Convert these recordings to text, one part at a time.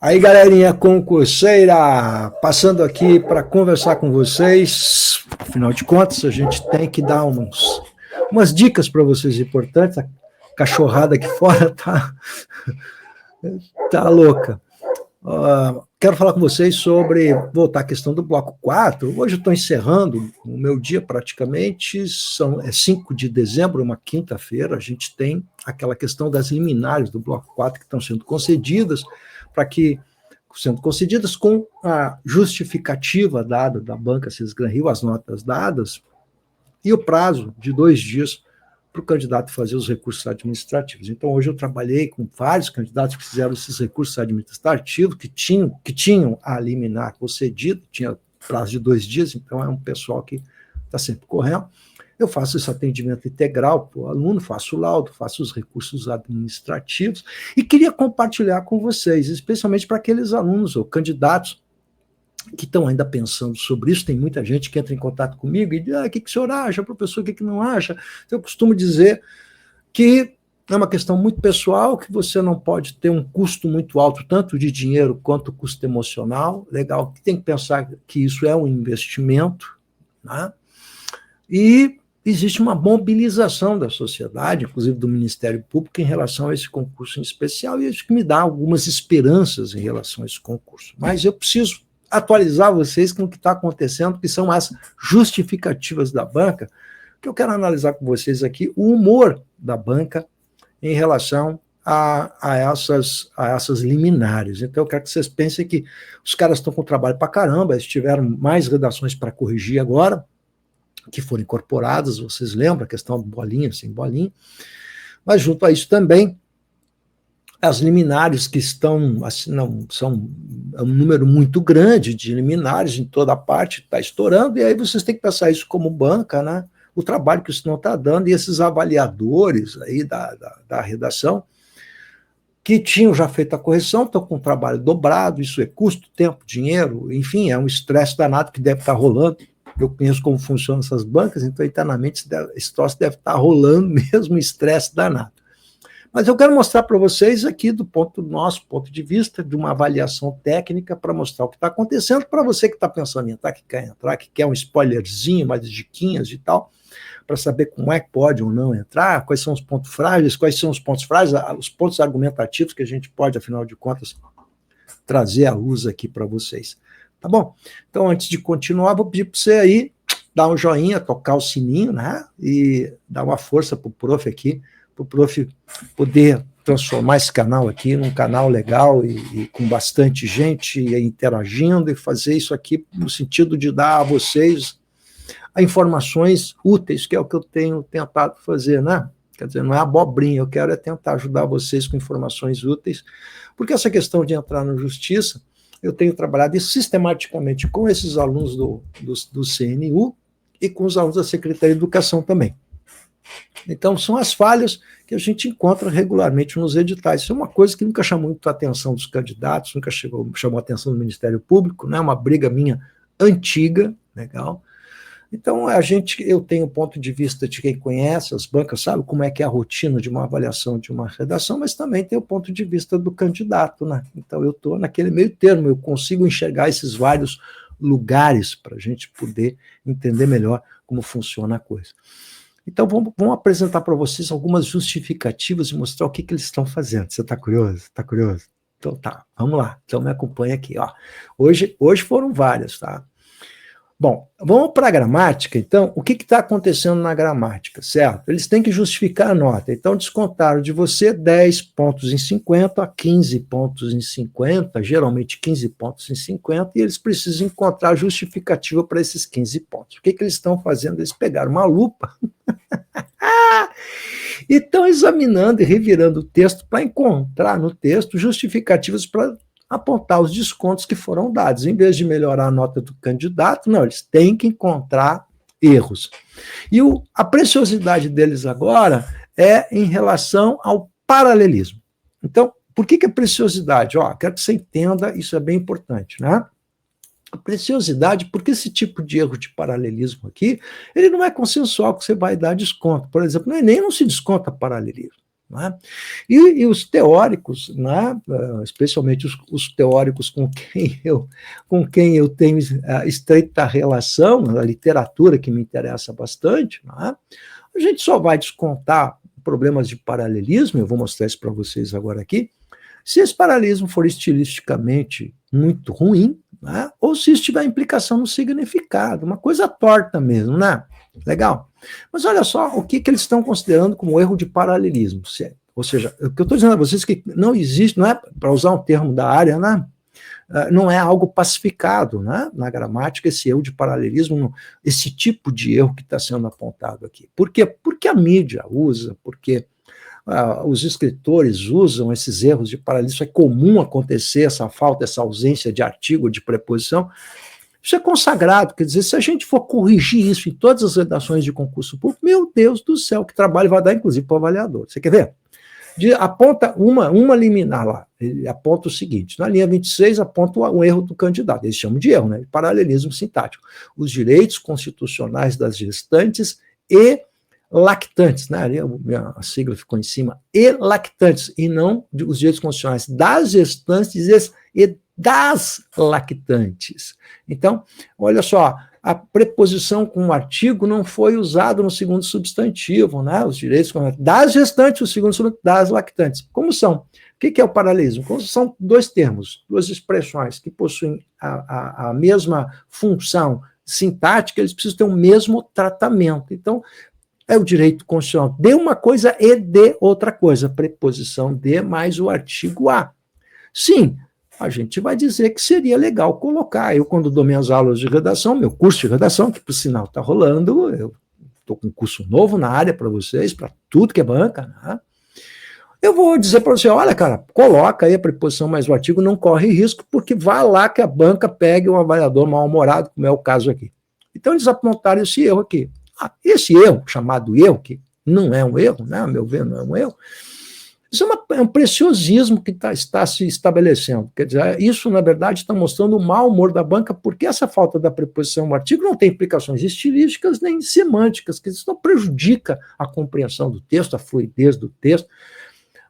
Aí, galerinha concurseira, passando aqui para conversar com vocês. Afinal de contas, a gente tem que dar umas dicas para vocês importantes. A cachorrada aqui fora tá louca. Quero falar com vocês sobre voltar à questão do bloco 4. Hoje eu estou encerrando o meu dia praticamente, é 5 de dezembro, uma quinta-feira. A gente tem aquela questão das liminares do bloco 4 que estão sendo concedidas, sendo concedidas com a justificativa dada da Banca Cisgran Rio, as notas dadas, e o prazo de 2 dias para o candidato fazer os recursos administrativos. Então, hoje eu trabalhei com vários candidatos que fizeram esses recursos administrativos, que tinham a liminar concedida, tinha prazo de 2 dias, então é um pessoal que está sempre correndo. Eu faço esse atendimento integral para o aluno, faço o laudo, faço os recursos administrativos, e queria compartilhar com vocês, especialmente para aqueles alunos ou candidatos que estão ainda pensando sobre isso. Tem muita gente que entra em contato comigo e diz, o que o senhor acha, professor, o que não acha? Então, eu costumo dizer que é uma questão muito pessoal, que você não pode ter um custo muito alto, tanto de dinheiro quanto custo emocional. Legal, tem que pensar que isso é um investimento, né? E existe uma mobilização da sociedade, inclusive do Ministério Público, em relação a esse concurso em especial, e isso que me dá algumas esperanças em relação a esse concurso. Mas eu preciso atualizar vocês com o que está acontecendo, que são as justificativas da banca, que eu quero analisar com vocês aqui o humor da banca em relação a essas liminares. Então, eu quero que vocês pensem que os caras estão com trabalho para caramba, eles tiveram mais redações para corrigir agora, que foram incorporadas, vocês lembram a questão do bolinha, sem bolinha, mas junto a isso também, as liminares que estão, assim, é um número muito grande de liminares em toda a parte, está estourando, e aí vocês têm que pensar isso como banca, né? O trabalho que isso não está dando, e esses avaliadores aí da redação, que tinham já feito a correção, estão com o trabalho dobrado, isso é custo, tempo, dinheiro, enfim, é um estresse danado que deve estar rolando. Eu conheço como funcionam essas bancas, então internamente esse troço deve estar rolando mesmo, estresse danado. Mas eu quero mostrar para vocês aqui do nosso ponto de vista, de uma avaliação técnica, para mostrar o que está acontecendo, para você que está pensando em entrar, que quer um spoilerzinho, mais diquinhas e tal, para saber como é que pode ou não entrar, quais são os pontos frágeis, os pontos argumentativos que a gente pode, afinal de contas, trazer à luz aqui para vocês. Tá bom? Então, antes de continuar, vou pedir para você aí dar um joinha, tocar o sininho, né? E dar uma força para o prof aqui, para o prof poder transformar esse canal aqui num canal legal e com bastante gente interagindo, e fazer isso aqui no sentido de dar a vocês informações úteis, que é o que eu tenho tentado fazer, né? Quer dizer, não é abobrinha, eu quero tentar ajudar vocês com informações úteis, porque essa questão de entrar na justiça, eu tenho trabalhado sistematicamente com esses alunos do CNU e com os alunos da Secretaria de Educação também. Então, são as falhas que a gente encontra regularmente nos editais. Isso é uma coisa que nunca chamou muito a atenção dos candidatos, nunca chamou a atenção do Ministério Público, né? Uma briga minha antiga, legal. Então, eu tenho o ponto de vista de quem conhece as bancas, sabe como é que é a rotina de uma avaliação de uma redação, mas também tem o ponto de vista do candidato, né? Então, eu estou naquele meio termo, eu consigo enxergar esses vários lugares para a gente poder entender melhor como funciona a coisa. Então, vamos apresentar para vocês algumas justificativas e mostrar o que eles estão fazendo. Você está curioso? Está curioso? Então tá, vamos lá. Então me acompanha aqui, ó. Hoje foram várias, tá? Bom, vamos para a gramática, então. O que está acontecendo na gramática, certo? Eles têm que justificar a nota. Então, descontaram de você 10 pontos em 50, 15 pontos em 50, geralmente 15 pontos em 50, e eles precisam encontrar justificativa para esses 15 pontos. O que eles estão fazendo? Eles pegaram uma lupa e estão examinando e revirando o texto para encontrar no texto justificativas para apontar os descontos que foram dados. Em vez de melhorar a nota do candidato, não, eles têm que encontrar erros. E a preciosidade deles agora é em relação ao paralelismo. Então, por que a preciosidade? Quero que você entenda, isso é bem importante, né? A preciosidade, porque esse tipo de erro de paralelismo aqui, ele não é consensual que você vai dar desconto. Por exemplo, no Enem não se desconta paralelismo. Né? E os teóricos, né, especialmente os teóricos com quem eu tenho estreita relação, a literatura que me interessa bastante, né, a gente só vai descontar problemas de paralelismo, eu vou mostrar isso para vocês agora aqui, se esse paralelismo for estilisticamente muito ruim, né, ou se isso tiver implicação no significado, uma coisa torta mesmo, né? Legal? Mas olha só o que eles estão considerando como erro de paralelismo. Ou seja, o que eu estou dizendo a vocês é que não existe, não é, para usar um termo da área, né? Não é algo pacificado, né? Na gramática, esse erro de paralelismo, esse tipo de erro que está sendo apontado aqui. Por quê? Porque a mídia usa, porque os escritores usam esses erros de paralelismo, é comum acontecer essa falta, essa ausência de artigo, de preposição. Isso é consagrado, quer dizer, se a gente for corrigir isso em todas as redações de concurso público, meu Deus do céu, que trabalho vai dar, inclusive, para o avaliador. Você quer ver? Aponta uma liminar lá, ele aponta o seguinte, na linha 26 aponta um erro do candidato, eles chamam de erro, né? Paralelismo sintático. Os direitos constitucionais das gestantes e lactantes, né? A sigla ficou em cima, e lactantes, e não os direitos constitucionais das gestantes e das lactantes. Então, olha só, a preposição com o artigo não foi usada no segundo substantivo, né? Os direitos das gestantes, o segundo substantivo das lactantes. Como são? O que é o paralelismo? São dois termos, duas expressões que possuem a mesma função sintática, eles precisam ter o mesmo tratamento. Então, é o direito constitucional de uma coisa e de outra coisa, preposição de mais o artigo a. Sim, a gente vai dizer que seria legal colocar. Eu, quando dou minhas aulas de redação, meu curso de redação, que por sinal está rolando, eu estou com um curso novo na área para vocês, para tudo que é banca, né? Eu vou dizer para você, olha, cara, coloca aí a preposição mais o artigo, não corre risco, porque vai lá que a banca pegue um avaliador mal-humorado, como é o caso aqui. Então, eles apontaram esse erro aqui. Esse erro, chamado erro, que não é um erro, né, a meu ver, não é um erro, isso é um preciosismo que está se estabelecendo. Quer dizer, isso, na verdade, está mostrando o mau humor da banca, porque essa falta da preposição no artigo não tem implicações estilísticas nem semânticas, que isso não prejudica a compreensão do texto, a fluidez do texto.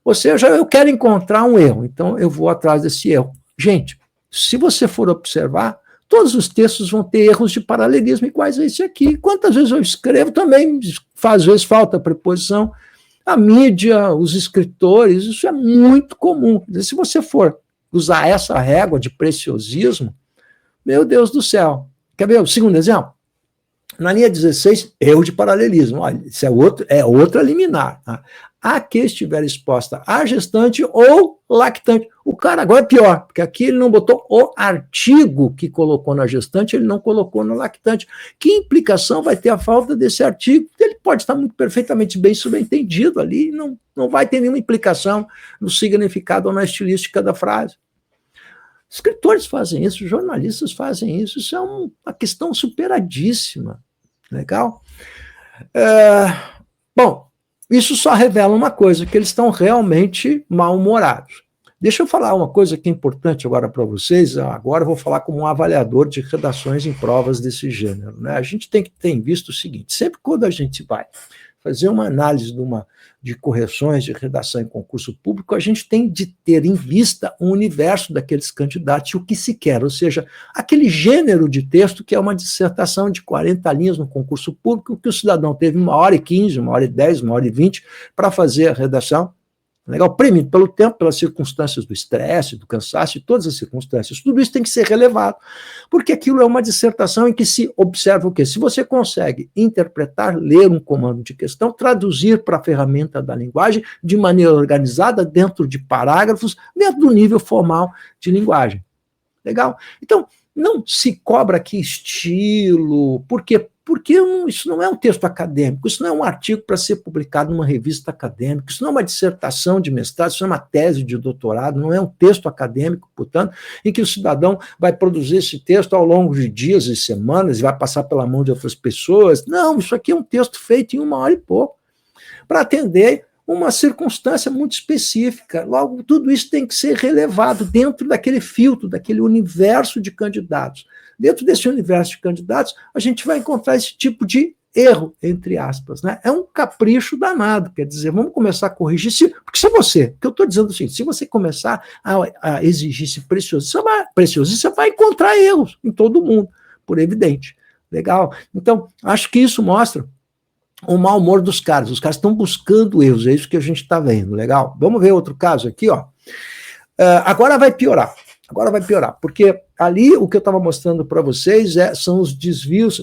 Ou seja, eu quero encontrar um erro, então eu vou atrás desse erro. Gente, se você for observar, todos os textos vão ter erros de paralelismo iguais a esse aqui. Quantas vezes eu escrevo também, às vezes falta preposição. A mídia, os escritores, isso é muito comum. Se você for usar essa régua de preciosismo, meu Deus do céu. Quer ver o segundo exemplo? Na linha 16, erro de paralelismo. Olha, isso é outra liminar. Tá? A que estiver exposta a gestante ou lactante. O cara agora é pior, porque aqui ele não botou o artigo que colocou na gestante, ele não colocou no lactante. Que implicação vai ter a falta desse artigo? Ele pode estar muito perfeitamente bem subentendido ali, não vai ter nenhuma implicação no significado ou na estilística da frase. Escritores fazem isso, jornalistas fazem isso é uma questão superadíssima. Legal? Bom, isso só revela uma coisa, que eles estão realmente mal-humorados. Deixa eu falar uma coisa que é importante agora para vocês, agora eu vou falar como um avaliador de redações em provas desse gênero. Né? A gente tem que ter em vista o seguinte, sempre quando a gente vai fazer uma análise de correções de redação em concurso público, a gente tem de ter em vista o universo daqueles candidatos e o que se quer, ou seja, aquele gênero de texto que é uma dissertação de 40 linhas no concurso público, que o cidadão teve 1h15, 1h10, 1h20 para fazer a redação. Legal? Premido pelo tempo, pelas circunstâncias do estresse, do cansaço, e todas as circunstâncias. Tudo isso tem que ser relevado, porque aquilo é uma dissertação em que se observa o quê? Se você consegue interpretar, ler um comando de questão, traduzir para a ferramenta da linguagem de maneira organizada, dentro de parágrafos, dentro do nível formal de linguagem. Legal? Então, não se cobra aqui estilo, porque isso não é um texto acadêmico, isso não é um artigo para ser publicado numa revista acadêmica, isso não é uma dissertação de mestrado, isso não é uma tese de doutorado, não é um texto acadêmico, portanto, em que o cidadão vai produzir esse texto ao longo de dias e semanas e vai passar pela mão de outras pessoas. Não, isso aqui é um texto feito em 1 hora e pouco, para atender uma circunstância muito específica. Logo, tudo isso tem que ser relevado dentro daquele filtro, daquele universo de candidatos. Dentro desse universo de candidatos, a gente vai encontrar esse tipo de erro, entre aspas, né? É um capricho danado, quer dizer, vamos começar a corrigir, porque se você, o que eu estou dizendo assim, se você começar a exigir esse preciosismo, você vai encontrar erros em todo mundo, por evidente. Legal? Então, acho que isso mostra o mau humor dos caras. Os caras estão buscando erros, é isso que a gente está vendo. Legal? Vamos ver outro caso aqui, ó. Agora vai piorar. Agora vai piorar, porque ali o que eu estava mostrando para vocês são os desvios,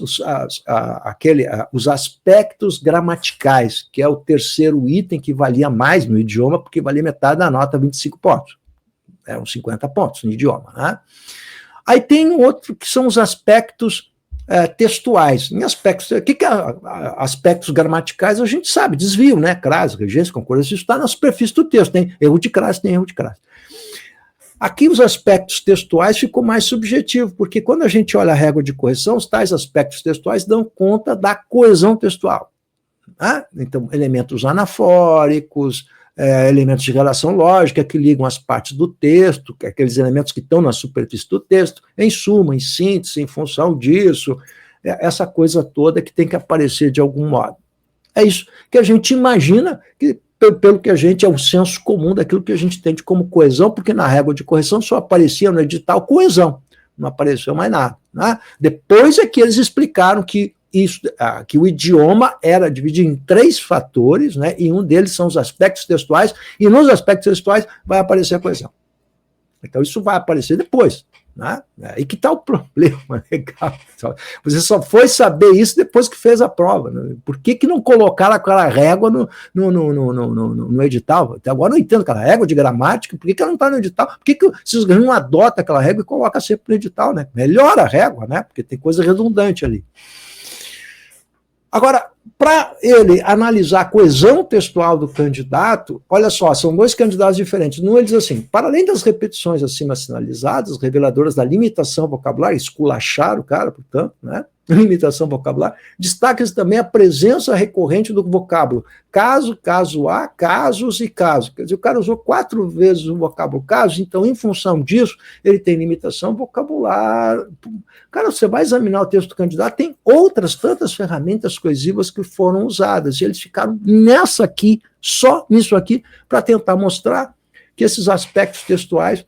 os aspectos gramaticais, que é o terceiro item que valia mais no idioma, porque valia metade da nota, 25 pontos. Eram 50 pontos no idioma. Né? Aí tem outro que são os aspectos textuais. Em aspectos, o que é aspectos gramaticais? A gente sabe, desvio, né? Crase, regência, concordância, isso está na superfície do texto. Tem erro de crase, tem erro de crase. Aqui os aspectos textuais ficou mais subjetivo, porque quando a gente olha a régua de correção, os tais aspectos textuais dão conta da coesão textual. Né? Então, elementos anafóricos, elementos de relação lógica que ligam as partes do texto, aqueles elementos que estão na superfície do texto, em suma, em síntese, em função disso, essa coisa toda que tem que aparecer de algum modo. É isso que a gente imagina que pelo que a gente é o senso comum daquilo que a gente entende como coesão, porque na régua de correção só aparecia no edital coesão, não apareceu mais nada. Né? Depois é que eles explicaram que o idioma era dividido em 3 fatores, né? E um deles são os aspectos textuais, e nos aspectos textuais vai aparecer a coesão. Então isso vai aparecer depois. Né? E que tal o problema? Legal. Você só foi saber isso depois que fez a prova. Né? Por que não colocaram aquela régua no edital? Até agora eu não entendo aquela régua de gramática, por que ela não está no edital? Por que vocês não adotam aquela régua e colocam sempre no edital? Né? Melhora a régua, né? Porque tem coisa redundante ali. Agora, para ele analisar a coesão textual do candidato, olha só, são 2 candidatos diferentes. Num ele diz assim, para além das repetições acima sinalizadas, reveladoras da limitação vocabular, esculachar o cara, portanto, né? Limitação vocabular, destaca-se também a presença recorrente do vocábulo caso, caso A, casos e caso. Quer dizer, o cara usou 4 vezes o vocábulo caso, então, em função disso, ele tem limitação vocabular. Cara, você vai examinar o texto do candidato, tem outras tantas ferramentas coesivas que foram usadas, e eles ficaram nessa aqui, só nisso aqui, para tentar mostrar que esses aspectos textuais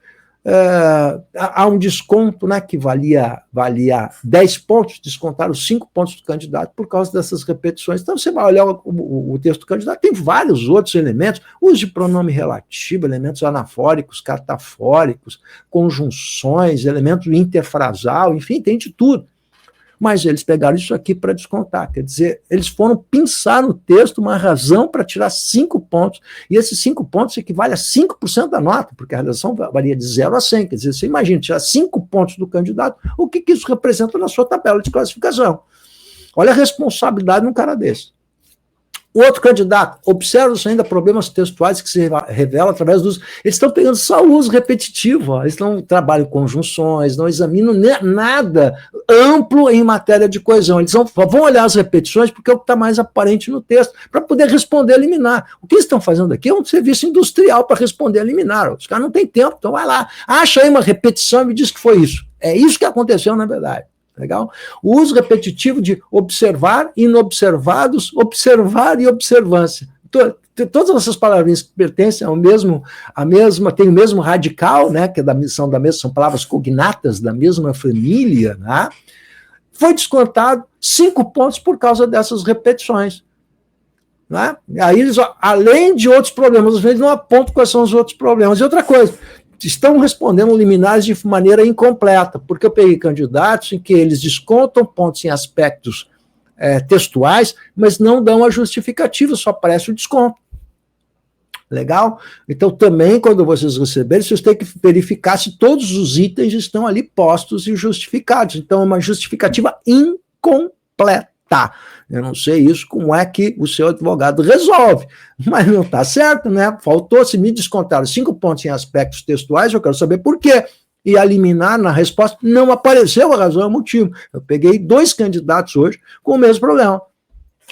há um desconto, né, que valia 10 pontos, descontaram 5 pontos do candidato por causa dessas repetições. Então você vai olhar o texto do candidato, tem vários outros elementos, uso de pronome relativo, elementos anafóricos, catafóricos, conjunções, elementos interfrasal, enfim, tem de tudo. Mas eles pegaram isso aqui para descontar, quer dizer, eles foram pensar no texto uma razão para tirar 5 pontos, e esses 5 pontos equivale a 5% da nota, porque a redação varia de 0 a 100, quer dizer, você imagina, tirar 5 pontos do candidato, o que isso representa na sua tabela de classificação? Olha a responsabilidade de um cara desse. O outro candidato, observa-se ainda problemas textuais que se revelam através dos... Eles estão pegando só o uso repetitivo, ó. Eles não trabalham conjunções, não examinam nada amplo em matéria de coesão. Eles vão olhar as repetições porque é o que está mais aparente no texto, para poder responder a liminar. O que eles estão fazendo aqui é um serviço industrial para responder a liminar. Os caras não têm tempo, então vai lá, acha aí uma repetição e me diz que foi isso. É isso que aconteceu na verdade. Legal? O uso repetitivo de observar, inobservados, observar e observância. Todas essas palavrinhas que pertencem ao mesmo, tem o mesmo radical, né, que são palavras cognatas da mesma família, né, foi descontado 5 pontos por causa dessas repetições. Né? Aí eles, além de outros problemas, às vezes não apontam quais são os outros problemas. E outra coisa, estão respondendo liminares de maneira incompleta, porque eu peguei candidatos em que eles descontam pontos em aspectos textuais, mas não dão a justificativa, só aparece o desconto. Legal? Então, também, quando vocês receberem, vocês têm que verificar se todos os itens estão ali postos e justificados. Então, é uma justificativa incompleta. Eu não sei isso, como é que o seu advogado resolve, mas não está certo, né? Faltou, se me descontaram 5 pontos em aspectos textuais, eu quero saber por quê. E a liminar na resposta não apareceu a razão e o motivo. Eu peguei 2 candidatos hoje com o mesmo problema.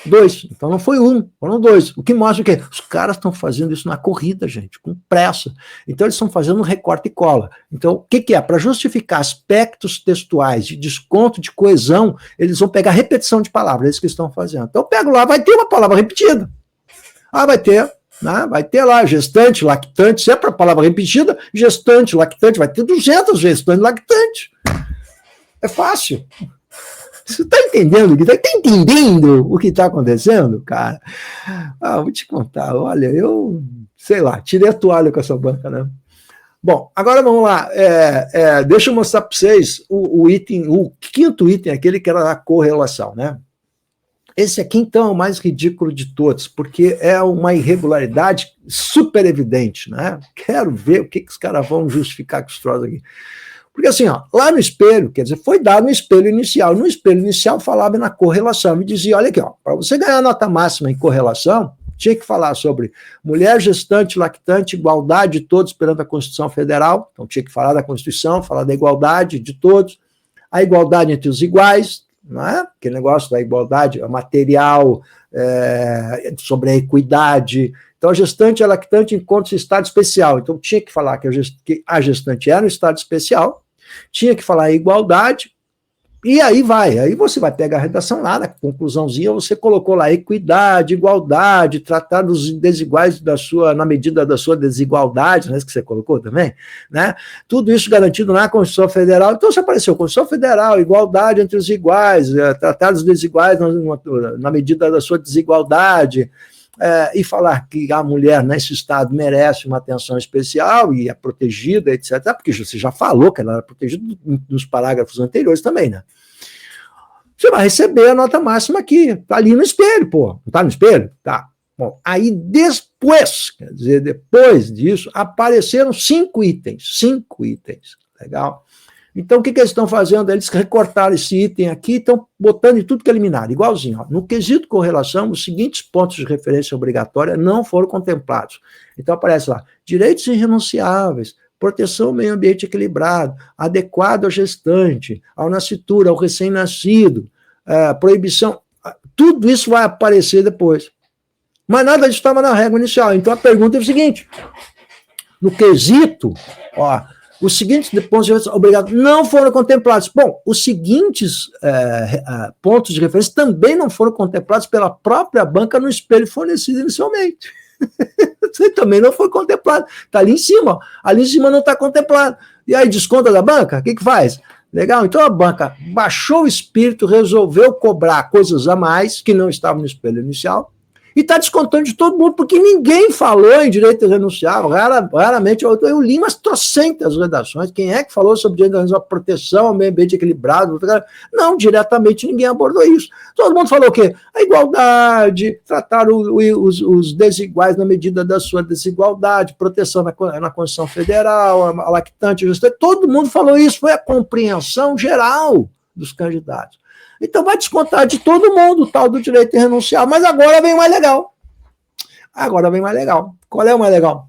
2. Então não foi um, foram 2. O que mostra o quê? Os caras estão fazendo isso na corrida, gente, com pressa. Então eles estão fazendo um recorte e cola. Então o que é? Para justificar aspectos textuais de desconto, de coesão, eles vão pegar repetição de palavras, é isso que estão fazendo. Então eu pego lá, vai ter uma palavra repetida. Vai ter, né? Vai ter lá gestante, lactante, se é para palavra repetida, gestante, lactante, vai ter 200 gestante, lactante. É fácil. Você está entendendo? Está entendendo o que está acontecendo, cara? Vou te contar. Olha, eu, sei lá, tirei a toalha com essa banca, né? Bom, agora vamos lá. Deixa eu mostrar para vocês o quinto item, aquele que era a correlação, né? Esse aqui, então, é o mais ridículo de todos, porque é uma irregularidade super evidente, né? Quero ver o que os caras vão justificar com os troços aqui. Porque assim, lá no espelho, quer dizer, foi dado no espelho inicial. No espelho inicial falava na correlação, me dizia, olha aqui, para você ganhar nota máxima em correlação, tinha que falar sobre mulher gestante, lactante, igualdade de todos perante a Constituição Federal, então tinha que falar da Constituição, falar da igualdade de todos, a igualdade entre os iguais, não é? Aquele negócio da igualdade material, sobre a equidade. Então, a gestante e a lactante encontram-se em estado especial. Então, tinha que falar que a gestante era um estado especial, tinha que falar igualdade, e aí vai. Aí você vai pegar a redação lá, na conclusãozinha, você colocou lá equidade, igualdade, tratar dos desiguais na medida da sua desigualdade, não é isso que você colocou também? Né? Tudo isso garantido na Constituição Federal. Então, se apareceu Constituição Federal, igualdade entre os iguais, tratar dos desiguais na medida da sua desigualdade, e falar que a mulher nesse estado merece uma atenção especial e é protegida, etc., porque você já falou que ela era protegida nos parágrafos anteriores também, né? Você vai receber a nota máxima aqui, tá ali no espelho, pô. Não tá no espelho? Tá. Bom, aí depois, quer dizer, depois disso, apareceram 5 itens. 5 itens. Legal? Então, o que eles estão fazendo? Eles recortaram esse item aqui e estão botando em tudo que é eliminado, igualzinho. No quesito correlação, os seguintes pontos de referência obrigatória não foram contemplados. Então, aparece lá, direitos irrenunciáveis, proteção ao meio ambiente equilibrado, adequado ao gestante, ao nascituro, ao recém-nascido, proibição, tudo isso vai aparecer depois. Mas nada disso estava na regra inicial. Então, a pergunta é o seguinte, no quesito, os seguintes pontos de referência obrigatórios não foram contemplados. Bom, os seguintes pontos de referência também não foram contemplados pela própria banca no espelho fornecido inicialmente. Também não foi contemplado. Está ali em cima. Ali em cima não está contemplado. E aí desconta da banca? O que faz? Legal? Então a banca baixou o espírito, resolveu cobrar coisas a mais que não estavam no espelho inicial, e está descontando de todo mundo, porque ninguém falou em direito irrenunciável, raramente, eu li umas trocentas redações, quem é que falou sobre direito irrenunciável, proteção ao meio ambiente equilibrado, não, diretamente ninguém abordou isso, todo mundo falou o quê? A igualdade, tratar os desiguais na medida da sua desigualdade, proteção na Constituição Federal, a lactante, todo mundo falou isso, foi a compreensão geral dos candidatos. Então vai descontar de todo mundo o tal do direito irrenunciável. Mas agora vem o mais legal. Agora vem o mais legal. Qual é o mais legal?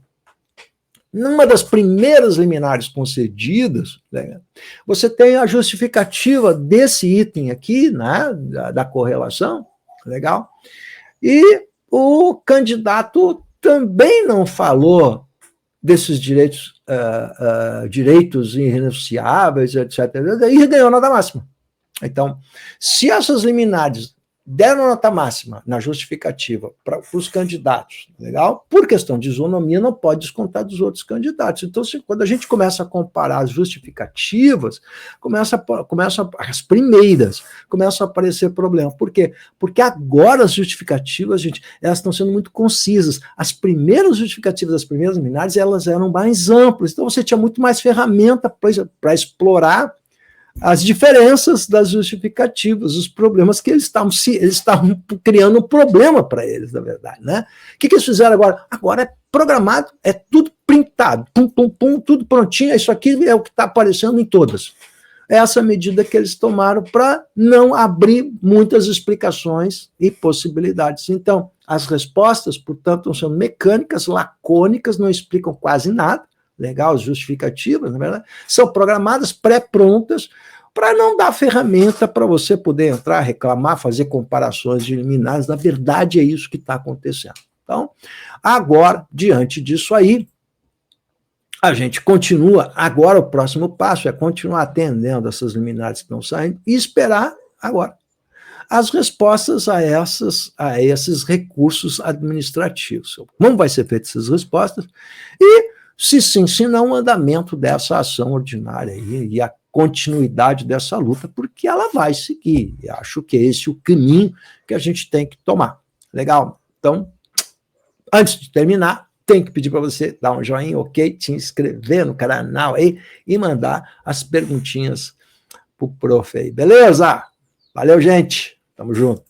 Numa das primeiras liminares concedidas, né, você tem a justificativa desse item aqui, né, da correlação, legal? E o candidato também não falou desses direitos irrenunciáveis, etc., e ganhou nota máxima. Então, se essas liminares deram nota máxima na justificativa para os candidatos, legal? Por questão de isonomia, não pode descontar dos outros candidatos. Então, quando a gente começa a comparar as justificativas, as primeiras, começam a aparecer problema. Por quê? Porque agora as justificativas, gente, elas estão sendo muito concisas. As primeiras justificativas das primeiras liminares, elas eram mais amplas. Então, você tinha muito mais ferramenta para explorar as diferenças das justificativas, os problemas que eles estavam criando um problema para eles, na verdade, né? O que eles fizeram agora? Agora é programado, é tudo printado, tudo prontinho, isso aqui é o que está aparecendo em todas. É essa medida que eles tomaram para não abrir muitas explicações e possibilidades. Então, as respostas, portanto, estão sendo mecânicas, lacônicas, não explicam quase nada, legal, as justificativas, na verdade, são programadas, pré-prontas, para não dar ferramenta para você poder entrar, reclamar, fazer comparações de liminares. Na verdade, é isso que está acontecendo. Então, agora, diante disso aí, a gente continua, agora o próximo passo é continuar atendendo essas liminares que estão saindo e esperar agora as respostas a esses recursos administrativos. Como vai ser feitas essas respostas? E, se sim, se não, o andamento dessa ação ordinária e a continuidade dessa luta, porque ela vai seguir. E acho que é esse o caminho que a gente tem que tomar. Legal? Então, antes de terminar, tem que pedir para você dar um joinha, ok? Te inscrever no canal aí e mandar as perguntinhas pro prof aí. Beleza? Valeu, gente. Tamo junto.